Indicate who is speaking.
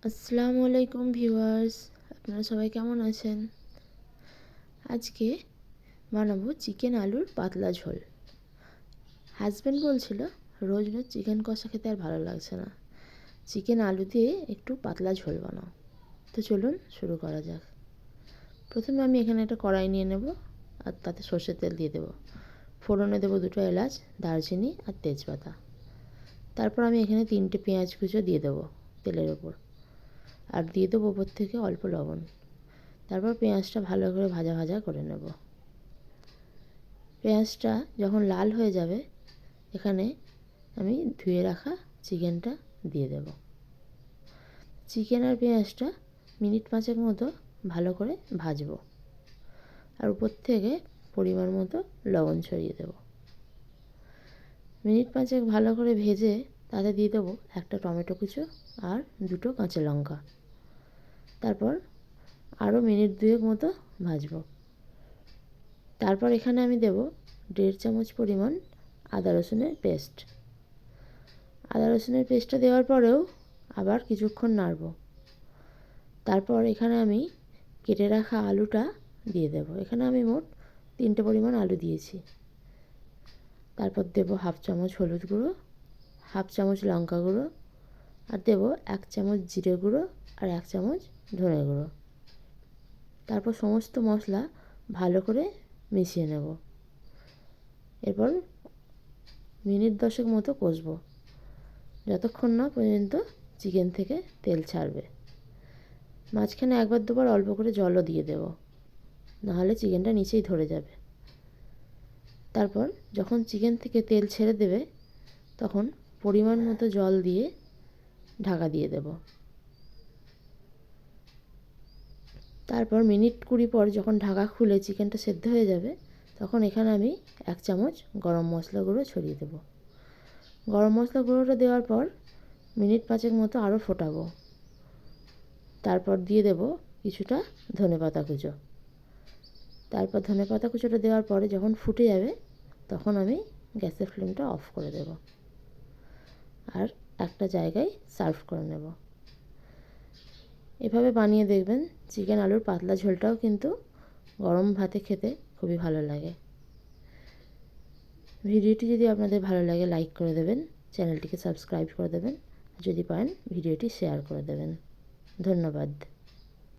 Speaker 1: আসসালামু আলাইকুম ভিউয়ার্স, আপনারা সবাই কেমন আছেন? আজকে বানাবো চিকেন আলুর পাতলা ঝোল। হাজব্যান্ড বলছিল রোজ রোজ চিকেন কষা খেতে আর ভালো লাগছে না, চিকেন আলু দিয়ে একটু পাতলা ঝোল বানাও। তো চলুন শুরু করা যাক। প্রথমে আমি এখানে একটা কড়াই নিয়ে নেব আর তাতে সর্ষের তেল দিয়ে দেবো। ফোড়নে দেবো 2টো এলাচ, দারচিনি আর তেজপাতা। তারপর আমি এখানে 3টে পেঁয়াজ কুচো দিয়ে দেবো তেলের ওপর, আর দিয়ে দেবো ওপর থেকে অল্প লবণ। তারপর পেঁয়াজটা ভালো করে ভাজা ভাজা করে নেব। পেঁয়াজটা যখন লাল হয়ে যাবে, এখানে আমি ধুয়ে রাখা চিকেনটা দিয়ে দেব। চিকেন আর পেঁয়াজটা মিনিট 5 মতো ভালো করে ভাজবো, আর উপর থেকে পরিমাণ মতো লবণ ছড়িয়ে দেব। মিনিট 5 ভালো করে ভেজে তাতে দিয়ে দেবো একটা টমেটো কুচো আর 2টো কাঁচা লঙ্কা। তারপর আরও মিনিট 2 মতো ভাজবো। তারপর এখানে আমি দেব 1.5 চামচ পরিমাণ আদা রসুনের পেস্ট। আদা রসুনের পেস্টটা দেওয়ার পরেও আবার কিছুক্ষণ নাড়ব। তারপর এখানে আমি কেটে রাখা আলুটা দিয়ে দেব। এখানে আমি মোট 3টে পরিমাণ আলু দিয়েছি। তারপর দেব 1/2 চামচ হলুদ গুঁড়ো, 1/2 চামচ লঙ্কা গুঁড়ো, আর দেব 1 চামচ জিরে গুঁড়ো আর 1 চামচ ধনে গুঁড়ো। তারপর সমস্ত মশলা ভালো করে মিশিয়ে নেব। এরপর মিনিট 10 মতো কষবো, যতক্ষণ না পর্যন্ত চিকেন থেকে তেল ছাড়বে। মাঝখানে একবার দুবার অল্প করে জলও দিয়ে দেব, নাহলে চিকেনটা নিচেই ধরে যাবে। তারপর যখন চিকেন থেকে তেল ছেড়ে দেবে, তখন পরিমাণ মতো জল দিয়ে ঢাকা দিয়ে দেব। তারপর মিনিট 20 পর যখন ঢাকা খুলে চিকেনটা সেদ্ধ হয়ে যাবে, তখন এখানে আমি 1 চামচ গরম মশলা গুঁড়ো ছড়িয়ে দেব। গরম মশলা গুঁড়োটা দেওয়ার পর মিনিট 5 মতো আরও ফোটাবো। তারপর দিয়ে দেব কিছুটা ধনেপাতা কুচো। তারপর ধনেপাতা কুচোটা দেওয়ার পরে যখন ফুটে যাবে, তখন আমি গ্যাসের ফ্লেমটা অফ করে দেব আর একটা জায়গায় সার্ভ করে নেব। এভাবে বানিয়ে দেখবেন, চিকেন আলুর পাতলা ঝোলটাও কিন্তু গরম ভাতে খেতে খুবই ভালো লাগে। ভিডিওটি যদি আপনাদের ভালো লাগে লাইক করে দেবেন, চ্যানেলটিকে সাবস্ক্রাইব করে দেবেন, যদি পারেন ভিডিওটি শেয়ার করে দেবেন। ধন্যবাদ।